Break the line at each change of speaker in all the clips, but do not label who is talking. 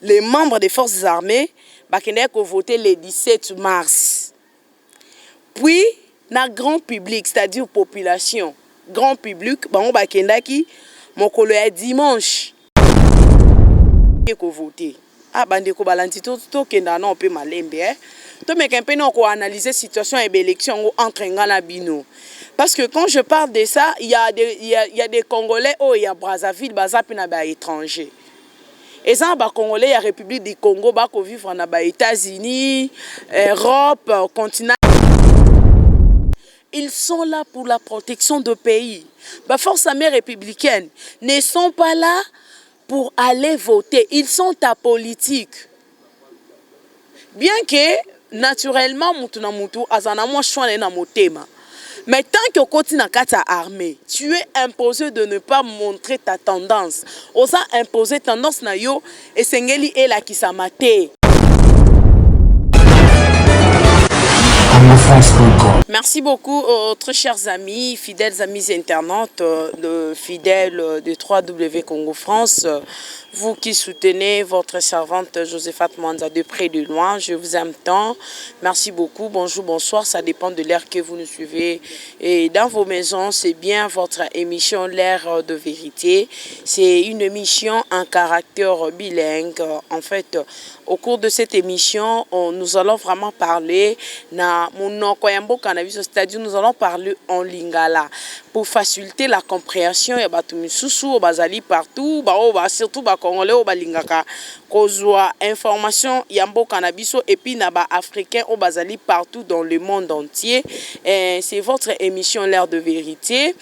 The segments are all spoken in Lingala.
les membres des forces armées ont voté le 17 mars. Puis, dans le grand public, c'est-à-dire population, grand public, on va dimanche voté. Ah, bandeko balanti to kenda na pe malembe to me kempe na ko analyser situation et élection entre ngana bino. Parce que quand je parle de ça, il y a des Congolais il y a Brazzaville, bazapi na ba étranger. Et ça ba Congolais, il y a République du Congo, ba ko vivre na ba États-Unis, Europe, continent. Ils sont là pour la protection de pays. Les forces armées républicaines ne sont pas là pour aller voter. Ils sont apolitiques. Bien que, naturellement, mais tant que continue à armée, tu es imposé de ne pas montrer ta tendance. Osa imposer tendance na yo et sengeli et la kisamate. Merci beaucoup, très chers amis, fidèles amis internautes, fidèles de 3W Congo France. Vous qui soutenez votre servante Josephat Mwanza de près de loin, je vous aime tant. Merci beaucoup. Bonjour, bonsoir. Ça dépend de l'heure que vous nous suivez. Et dans vos maisons, c'est bien votre émission L'Heure de Vérité. C'est une émission en caractère bilingue. En fait, au cours de cette émission, nous allons vraiment parler c'est-à-dire nous allons parler en lingala pour faciliter la compréhension et bazali partout surtout Congolais au balingaka kozwa information yambo canabiso et puis naba africain au bazali partout dans le monde entier. C'est votre émission L'Heure de Vérité.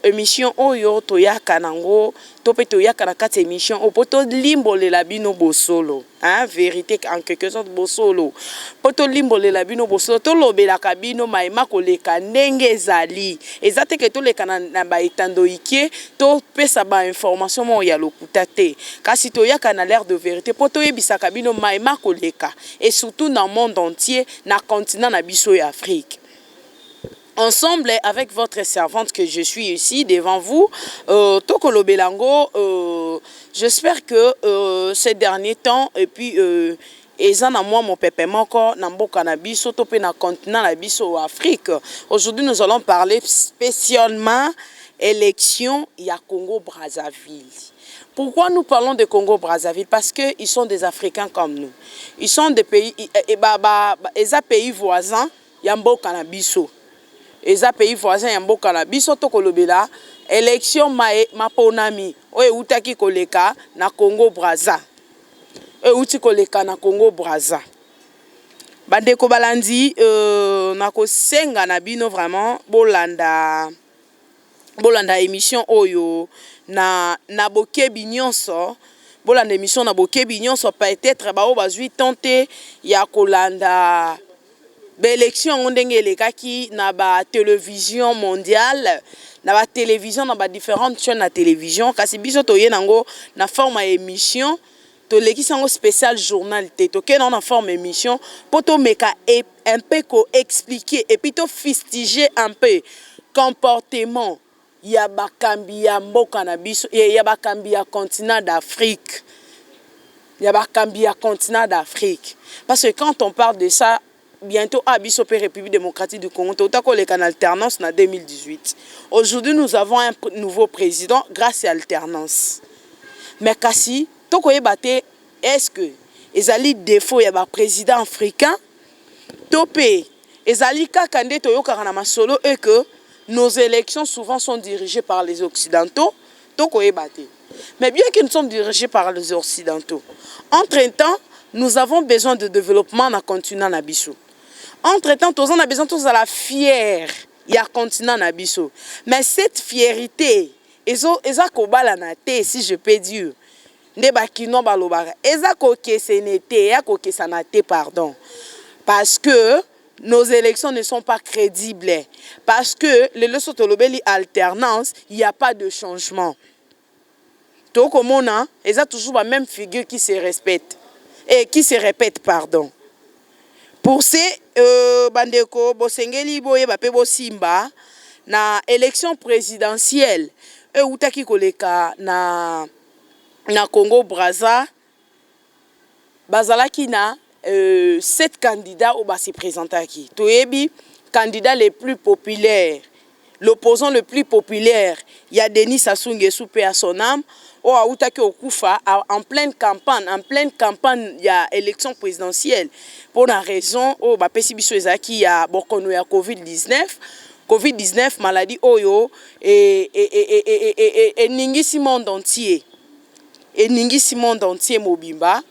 Émission oyo toyaka nango tope toyaka na kati émission opoto limbole la bino bosolo vérité en quelque sorte bosolo poto limbole la bino bosolo to lobela kabino maima koleka ndenge ezali ezate ke to leka na ba etando ikie to pesa ba information mo ya lokuta te kasi toyaka na L'Heure de Vérité poto yebisa kabino maima koleka et surtout dans le monde entier na continent na biso ya Afrique. Ensemble avec votre servante que je suis ici devant vous, Tokolo Belango, j'espère que ces derniers temps, et puis, ezana moi mon pépé moko nambo cannabis topé na continent la biso Afrique. Aujourd'hui nous allons parler spécialement élection ya Congo Brazzaville. Pourquoi nous parlons de Congo Brazzaville? Parce que ils sont des Africains comme nous. Ils sont des pays pays voisins yambo cannabis. Eza pays voisin ya mboka na biso to kolobela élection maponami oye utaki koleka na Congo Brazza uti koleka na Congo Brazza bandeko balandi na kosenga na bino vraiment bolanda émission oyo na bokebi nyonso bolanda émission na bokebi nyonso peut-être ba o bazui tenter ya kolanda l'élection ndenge lekaki na ba télévision mondiale na ba télévision na ba différentes chaînes na télévision kasi biso toye nango na forme émission to lekisango spécial journal te to ke na forme émission poto meka un peu ko expliquer et puis to fustiger un peu comportement ya bakambi ya mboka na biso ya bakambi ya continent d'Afrique ya bakambi ya continent d'Afrique parce que quand on parle de ça bientôt à Bissopé République démocratique du Congo, tout à coup les alternance en 2018. Aujourd'hui, nous avons un nouveau président grâce à l'alternance. Mais kasi, tout est-ce que les alliés défaut y a un président africain? Topé, les alliés kakande toyo karana solo et que nos élections souvent sont dirigées par les occidentaux. Mais bien que nous sommes dirigés par les occidentaux, entre-temps, nous avons besoin de développement dans le continent Nabiso. Entre-temps, tous on a besoin de la fière, il y a continent Nabiso. Mais cette fierté, eza kobala na te, si je peux dire, ne bakino balobara, eza koke senete, ya koke sanate, pardon. Parce que nos élections ne sont pas crédibles. Parce que les leçons de l'obéli alternance, il n'y a pas de changement. Donc, comme on a, eza toujours la même figure qui se répète. Et qui se répète, pardon. Pour ces bandeko bosengeli boye bape bosimba na élection présidentielle utaki koleka na Congo Brazza bazalaki na 7 candidats au bas se présentaki. Toyebi candidat les plus populaires, l'opposant le plus populaire, il y a Denis Sassou Nguesso paix à son âme, au autaki okufa en pleine campagne il y a élection présidentielle pour la raison au ba pesi biso ezaki ya bokono ya COVID-19 maladie oyo et ningisi monde entier mobimba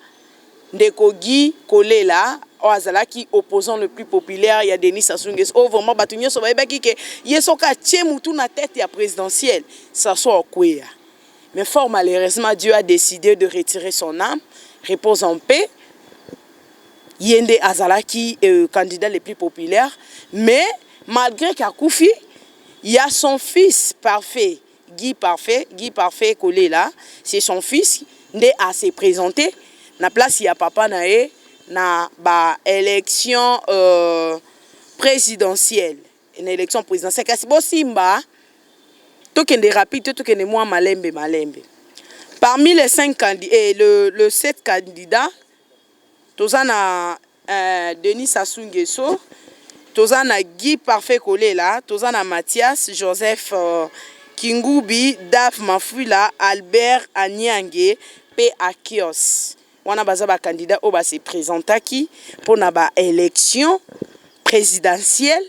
ndeko Guy Kolela azalaki opposant le plus populaire, il y a Denis Sassou Nguesso. Oh vraiment batu nyonso bayebaki ke yesoka tie mutu na tête ya présidentielle Sassou Okweya. Mais fort malheureusement Dieu a décidé de retirer son âme, repose en paix. Yende azalaki candidat le plus populaire, mais malgré qu'Akoufi, il y a son fils parfait, Guy Parfait Kolela, c'est son fils né à se présenter na place il y a papa nae na ba élection présidentielle, une élection présidentielle kasi bo simba tokende rapide tokende moi malembe. Parmi les 5 candidats et le 7 candidats tozana Denis Sassou Nguesso, tozana Guy Parfait Kolela, tozana Mathias Joseph Kingubi, Daf Mafuila, Albert Anyange pe Akios. Wana baza ba candidat au ba se présentaki pour na ba élection présidentielle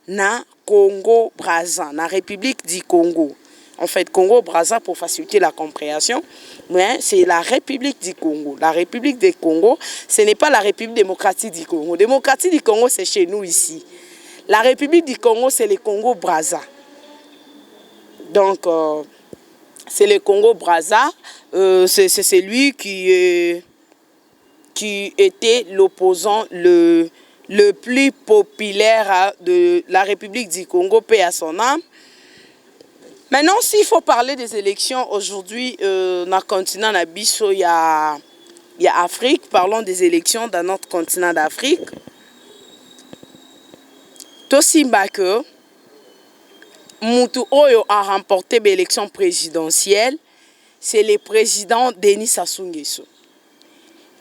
na Congo Brazza, na République du Congo. En fait, Congo Brazza pour faciliter la compréhension, mais c'est la République du Congo. La République du Congo, ce n'est pas la République démocratique du Congo. La démocratie du Congo, c'est chez nous ici. La République du Congo, c'est le Congo Brazza. Donc, c'est le Congo Brazza. C'est celui qui était l'opposant le plus populaire de la République du Congo, paix à son âme. Maintenant, s'il faut parler des élections aujourd'hui dans le continent d'Abisso, il y a Afrique. Parlons des élections dans notre continent d'Afrique. Tosimbake, Moutou Oyo a remporté l'élection présidentielle. C'est le président Denis Sassou Nguesso.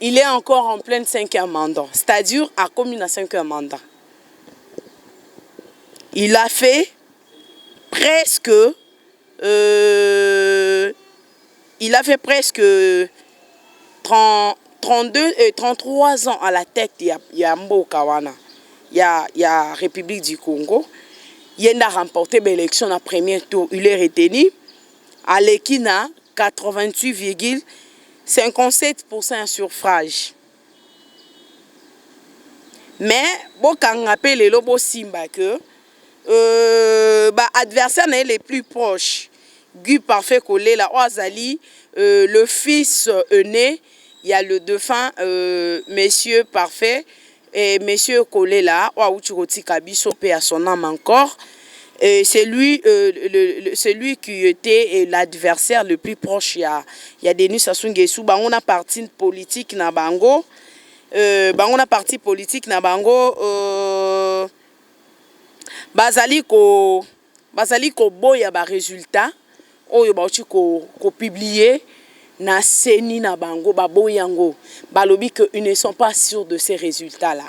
Il est encore en plein 5e mandat, c'est-à-dire à commune à 5e mandat. Il a fait presque 33 ans à la tête de Yambo Kawana. Il y a République du Congo. Il a remporté l'élection à premier tour. Il est retenu à l'Ekina 88,57% suffrage. Mais bon quand appelle le lobo simba que adversaire n'est les plus proches. Guy Parfait Kolela Oazali, le fils aîné, il y a le défunt Monsieur Parfait et Monsieur Kolela Ouachuroti Kabiso paix à son âme encore. C'est lui qui était l'adversaire le plus proche. Il y a Denis Sassou Nguesso. On a parti politique na bango. On a parti politique na bango. Bazali ko boya ba résultat. Oyo ba uchi ko publier na seni na bango ba boyango. Balobi que ils ne sont pas sûrs de ces résultats là.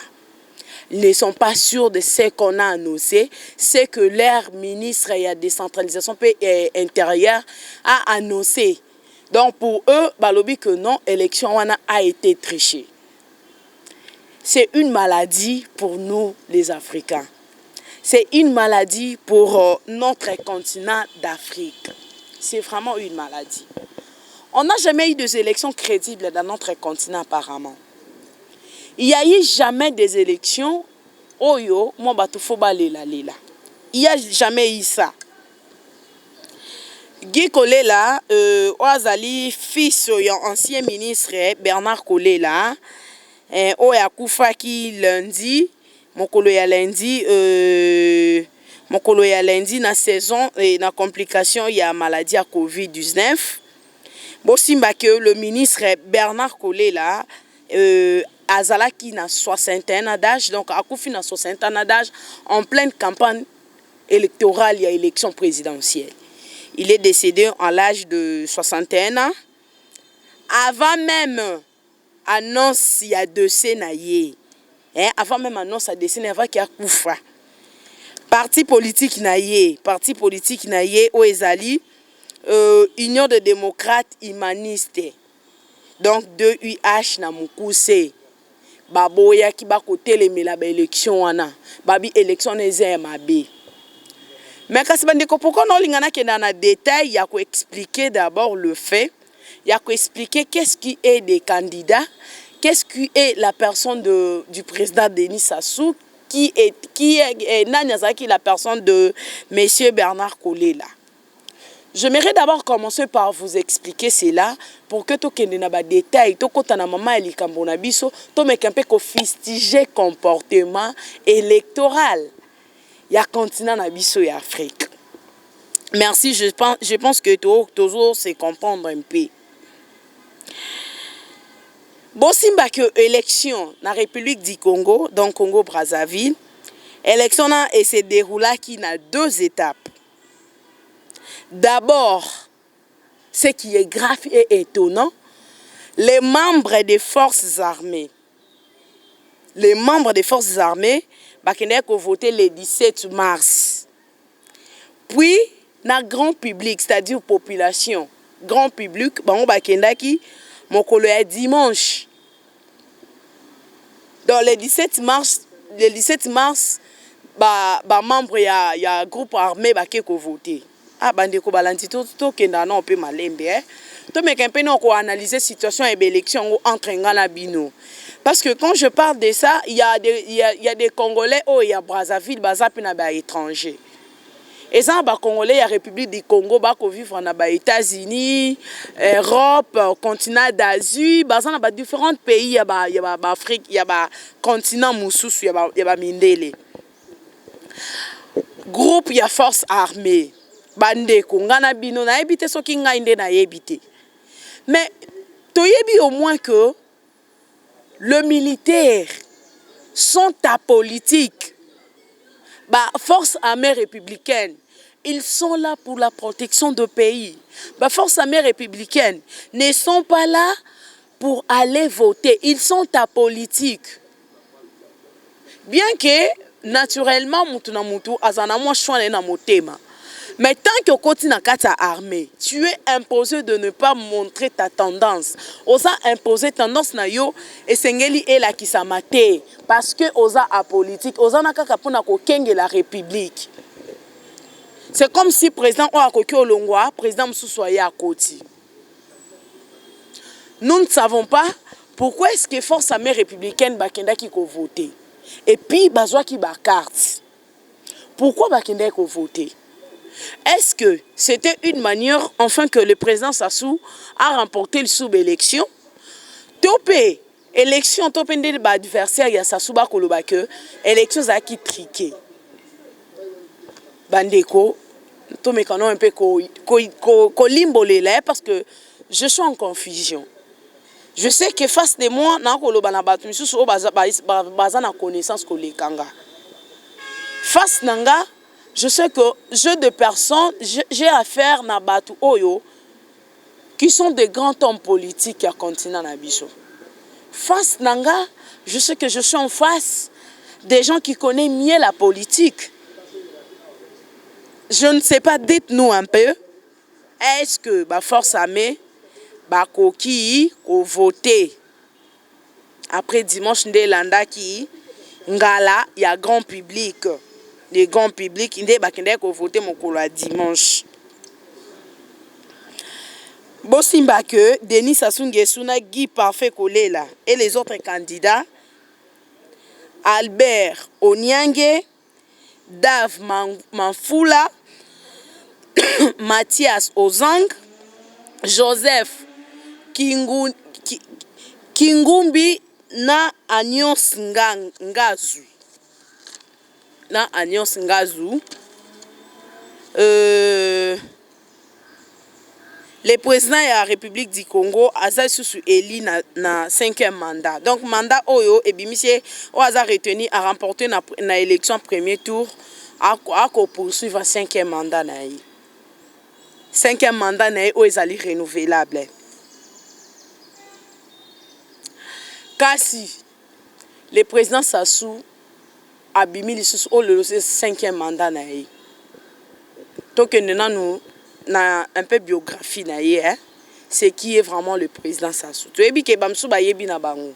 Ils ne sont pas sûrs de ce qu'on a annoncé, c'est que leur ministre et la décentralisation intérieure a annoncé. Donc pour eux, balobi que non, l'élection a été trichée. C'est une maladie pour nous les Africains. C'est une maladie pour notre continent d'Afrique. C'est vraiment une maladie. On n'a jamais eu des élections crédibles dans notre continent apparemment. Il n'y a eu jamais des élections. Oyo, moi, batufoba lela. Il n'y a jamais eu ça. Guy Kolela, Oazali, fils ancien ministre Bernard Kolela, Oya Koufaki lundi, mokolo ya lundi, na saison et na complication, il y a maladie à COVID-19. Bosimba que le ministre Bernard Kolela, Azalaki na 61 ans d'âge, donc Akoufi na 61 ans d'âge, en pleine campagne électorale, il y a élection présidentielle. Il est décédé à l'âge de 61 ans. annonce il y a dossier na ye. Hein, avant même annonce à dossier avant qu'il y a koufa. Parti politique na ye o ezali Union de démocrates humanistes. Donc 2UH na mukuse. Baboya ki ba kote le mela ba élection wana. Babi élection neze mabe. Mais quand c'est bandeko pourquoi non lingana ke na détail, il y a ko expliquer d'abord le fait, il y a ko expliquer qu'est-ce qui est des candidats, qu'est-ce qui est la personne du président Denis Sassou, qui est la personne de monsieur Bernard Kolela. J'aimerais d'abord commencer par vous expliquer cela pour que tu aies des détails, tu aies na maman elikambo biso, tu aies un peu fustiger comportement électoral. Il y a continent na biso et Afrique. Merci, je pense que toujours c'est comprendre un peu. Bon, simba que élection na République du Congo, donc Congo Brazzaville, élection na et se déroula qui na 2 étapes. D'abord, ce qui est grave et étonnant, les membres des forces armées, ont voté le 17 mars. Puis, na grand public, c'est-à-dire population, grand public, on bakendaki mokolo ya dimanche. Dans le 17 mars, membre ya groupe armé bakeko voté. Ah bandeko balanti to kenda na pe malembe to mekempe no ko analyser situation et élection entre ngana bino. Parce que quand je parle de ça, il y a des Congolais il y a Brazzaville, bazapi na ba étranger. Et ça ba Congolais ya République du Congo ba ko vivre na ba États-Unis, Europe, continent d'Asie, baza na ba différents pays ya ba Afrique, ya ba continent mususu ya ba mindele. Groupe ya force armée. Bandeko ngana bino na ebité soki ngai nde na ebité. Mais toyebi au moins que le militaire sont apolitiques. Force armée républicaine, ils sont là pour la protection du pays. Force armée républicaine ne sont pas là pour aller voter, ils sont apolitiques. Bien que naturellement mutu na mutu azana mwa choix na motema. Mais tant que tu continues à être armé, tu es imposé de ne pas montrer ta tendance. Osa imposer tendance na yo et sengeli est là qui s'amate parce que osa apolitique, osa na kaka pona ko kenge la République. C'est comme si président o akoki olongwa, président msusoye à koti. Nous ne savons pas pourquoi est-ce que force armée républicaine bakenda ki ko voter. Et puis bazwa ki ba carte. Pourquoi bakenda ko voter? Est-ce que c'était une manière, enfin, que le président Sassou a remporté le sous-élection? Topé, élection, topé de l'adversaire, il y a Sassou Bakoloba que élection a qui triqué. Bandeko, tout me connaît un peu kolimbolé parce que je suis en confusion. Je sais que face de moi, na koloba na batu misusu o baza na connaissance kolekanga. Face nanga, je sais que jeu de personnes, j'ai affaire à Batu Oyo, qui sont des grands hommes politiques à continent Nabiso. Face Nanga, je sais que je suis en face des gens qui connaissent mieux la politique. Je ne sais pas, dites-nous un peu, est-ce que la force armée, Koki, ko voté après dimanche, Ndélanda qui, Ngala, il y a grand public. Les grands publics, ils ont voté mon dimanche. Bosimba que Denis Sassou Nguesso, Guy Parfait Kolela et les autres candidats, Albert Onyange, Dave Manfula, Mathias Ozang, Joseph Kingumbi na Agnos Ngazu. Na Agnos Ngazu. Le président de la République du Congo a élu na 5e mandat. Donc mandat oyo et bimisie o a retenu à remporter na élection premier tour à poursuivre 5e mandat na yi. 5e mandat na yi o ezali renouvelable. Kasi, le président Sassou abimi lisusu o le 5e mandat na ye. Donc nous na un peu biographie na ye, hein? C'est qui est vraiment le président Sassou. Tu sais que bamsou ba yebi na bango.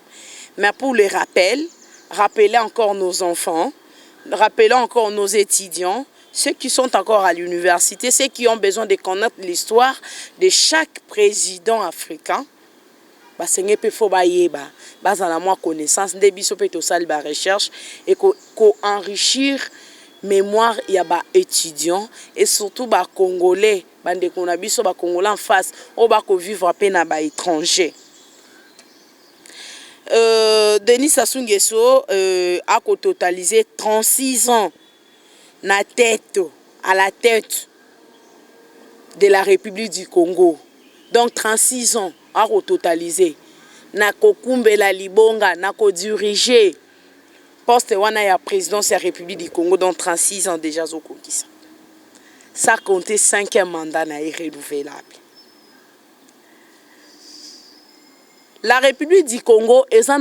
Mais pour le rappel, rappeler encore nos enfants, rappeler encore nos étudiants, ceux qui sont encore à l'université, ceux qui ont besoin de connaître l'histoire de chaque président africain. Bah c'est peu faut ba yeba, ba za la moi connaissance de biso pe to sali ba recherche et ko enrichir mémoire ya ba étudiants et surtout ba congolais bande ko na biso ba congolais en face o ba ko vivre à peine ba étranger. Denis Sassou Nguesso a totalisé 36 ans à la tête de la République du Congo. Donc 36 ans a totalisé. Na kokumbela libonga, na ko diriger poste wana ya présidence de la République du Congo dans 36 ans déjà au Kokisa. Ça comptait 5e mandat na renouvelable. La République du Congo est en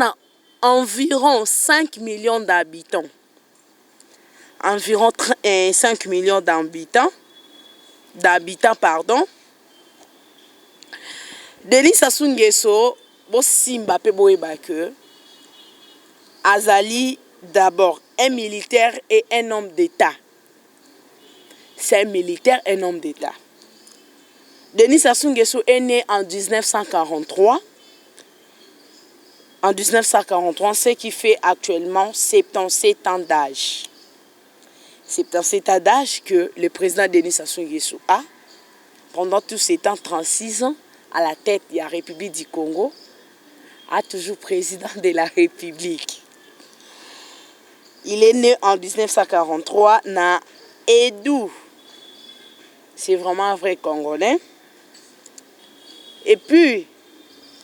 environ 5 millions d'habitants. Environ 5 millions d'habitants. Pardon. Denis Sassou Nguesso, bo simba pe boyeba que azali d'abord un militaire et un homme d'État. C'est un militaire et un homme d'État. Denis Sassou Nguesso est né en 1943. En 1943, ce qui fait actuellement 77 ans d'âge. 77 ans d'âge que le président Denis Sassou Nguesso a. Pendant tous ces temps, 36 ans, à la tête de la République du Congo, a toujours président de la République. Il est né en 1943 na Edou. C'est vraiment un vrai Congolais. Et puis,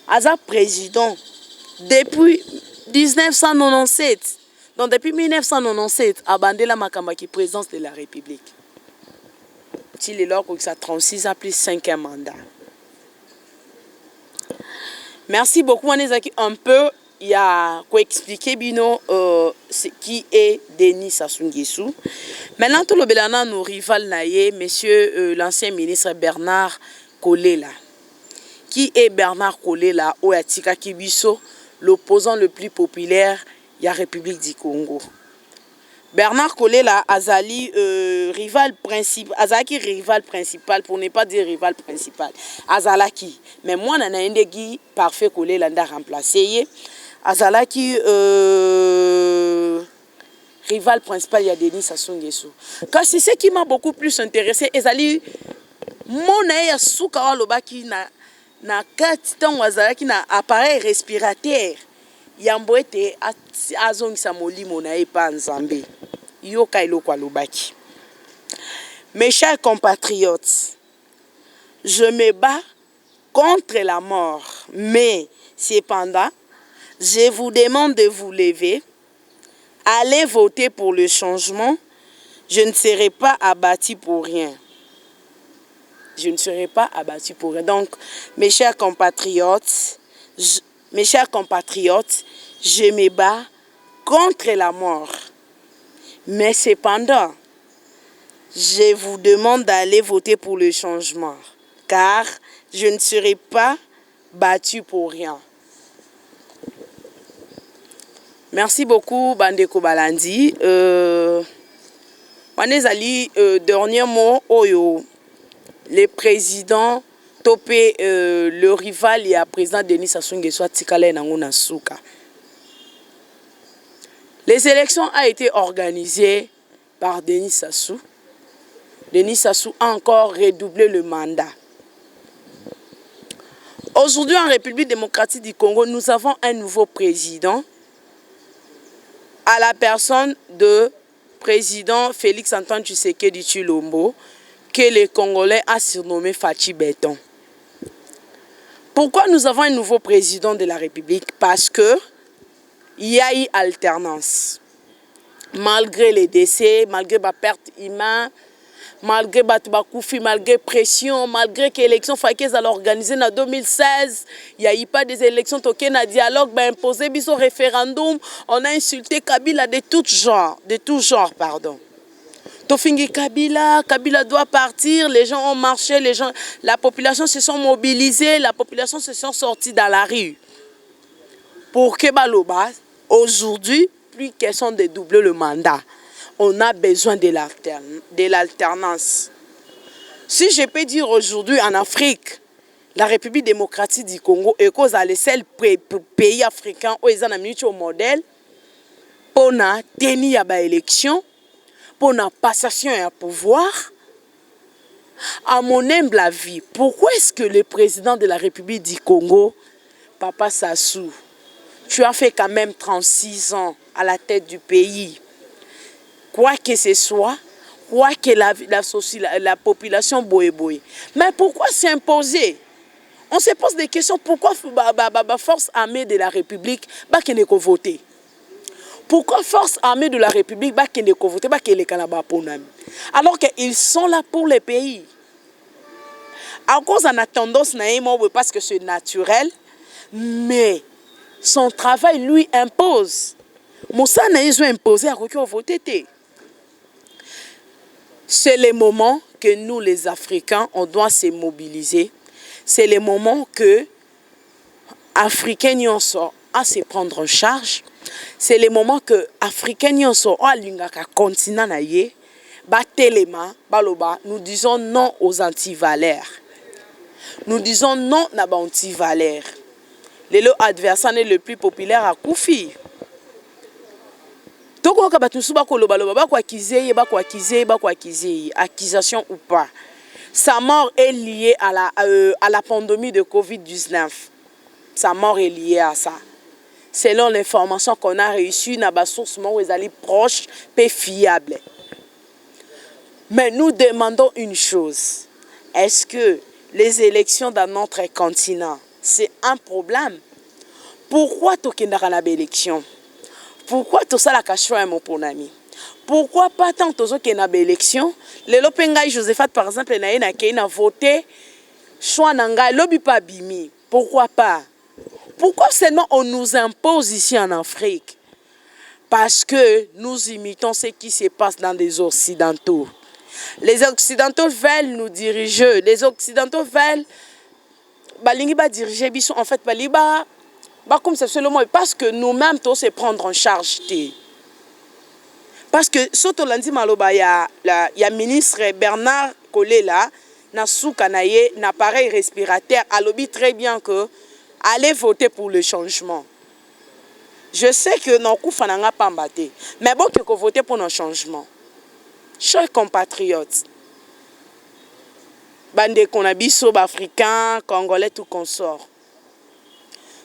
Aza président depuis 1997. Donc depuis 1997, Abandela Makambaki, présidence de la République. Il est là que ça 36 ans plus 5e mandat. Merci beaucoup, Anezaki. Un peu, il y a quoi expliquer bino qui est Denis Sassou Nguesso. Maintenant, tout le belana nos rival naïe, monsieur l'ancien ministre Bernard Kolela. Qui est Bernard Kolela au Yatika Kibiso, l'opposant le plus populaire de la République du Congo. Bernard Kolela azali rival principal pour ne pas dire rival principal. Azalaki. Mais moi nana indegi parfait Kolela nda remplacé. Azalaki rival principal il y a Denis Sassou Nguesso. Car c'est ce qui m'a beaucoup plus intéressé ezali mona ya suka wa lobaki na kati tango azalaki na appareil respirateur. Yamboete azongisa molimo na epa nzambe. Yoka iloko alobaki. Mes chers compatriotes, je me bats contre la mort, mais cependant, je vous demande de vous lever, allez voter pour le changement, je ne serai pas abattu pour rien. Je ne serai pas abattu pour rien. Donc, mes chers compatriotes, je me bats contre la mort. Mais cependant, je vous demande d'aller voter pour le changement, car je ne serai pas battu pour rien. Merci beaucoup, Bandeko Balandi. Manezali, dernier mot, Oyo, le président topé le rival et à président Denis Sassou Nguesso Tikale Nanguna Souka. Les élections ont été organisées par Denis Sassou. Denis Sassou a encore redoublé le mandat. Aujourd'hui, en République démocratique du Congo, nous avons un nouveau président à la personne de président Félix-Antoine Tshisekedi Tshilombo, que les Congolais a surnommé Fachi Béton. Pourquoi nous avons un nouveau président de la République? Parce que il y a eu alternance. Malgré les décès, malgré la perte humaine, malgré Batoubakufi, malgré pression, malgré que l'élection Fakez a organisée en 2016, il n'y a eu pas des élections, aucun dialogue, imposé biso référendum, on a insulté Kabila de tout genre, pardon. Tofingi Kabila doit partir, les gens ont marché, la population se sont mobilisés, la population se sont sortis dans la rue. Pour que Baloba, aujourd'hui, plus question de doubler le mandat. On a besoin de l'alternance. Si je peux dire aujourd'hui en Afrique, la République démocratique du Congo est le seul pays africain où ils ont un modèle pour tenir l'élection, pour la passation et pouvoir. À mon humble avis, pourquoi est-ce que le président de la République du Congo, Papa Sassou, tu as fait quand même 36 ans à la tête du pays, quoi que ce soit, quoi que la population boye. Mais pourquoi s'imposer? On se pose des questions. Pourquoi la force armée de la République ne peut voter? Pourquoi force armée de la République ne peut voter? Alors qu'ils sont là pour le pays. À cause de la tendance, parce que c'est naturel, mais son travail lui impose. Moussa n'a pas imposé à voter. C'est le moment que nous, les Africains, on doit se mobiliser. C'est le moment que Africains sont à se prendre en charge. C'est le moment que Africains sont à l'ingaka continent naïe. Nous disons non aux antivaleurs. Nous disons non à antivaleurs. Le adversaire le plus populaire à Koufi. Accusation ou pas. Sa mort est liée à la pandémie de Covid-19. Sa mort est liée à ça. Selon l'information qu'on a reçue, dans la source proche et fiable. Mais nous demandons une chose. Est-ce que les élections dans notre continent, c'est un problème? Pourquoi tu as une élection? Pourquoi tu as la choix mon ami? Pourquoi pas tant que tu as une élection? Le Lopengai Josephat, par exemple, a voté choix nanga lobi pas bimi. Pourquoi pas? Pourquoi seulement on nous impose ici en Afrique? Parce que nous imitons ce qui se passe dans les Occidentaux. Les Occidentaux veulent nous diriger. Les Occidentaux veulent diriger. En fait, comme c'est seulement parce que nous-mêmes, tous se prendre en charge. Parce que, surtout lundi, il y a ministre Bernard Kolela, un appareil respirateur, a lobby très bien que allez voter pour le changement. Je sais que nous n'avons pas battu, mais bon, que voter pour le changement. Chers compatriotes, bande qu'on a biso africains, congolais, tout consort.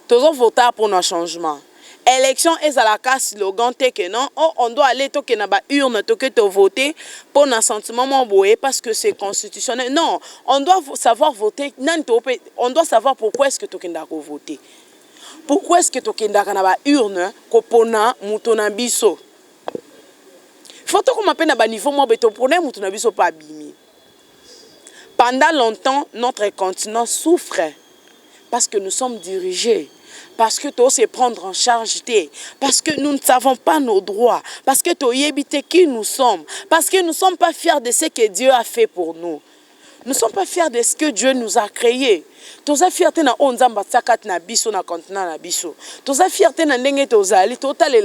Tous voter pour nos changements. Élection est à la casse slogan que non, on doit aller toquer na ba urne toquer to voter pour un sentiment m'emboué parce que c'est constitutionnel. Non, on doit savoir voter. On doit savoir pourquoi est-ce que toquer ndako voter. Pourquoi est-ce que toquer ndaka na ba urne ko pona mutona biso. Faut qu'on m'appelle na ba niveau mo beto pona mutona biso pas bimi. Pendant longtemps, notre continent souffre parce que nous sommes dirigés. Parce que tu sais prendre en charge, parce que nous ne savons pas nos droits, parce que tu sais qui nous sommes, parce que nous ne sommes pas fiers de ce que Dieu a fait pour nous. Nous ne sommes pas fiers de ce que Dieu nous a créé. Tu es fier de ce que tu as fait pour nous. Tu es fier de ce que tu as fait pour nous.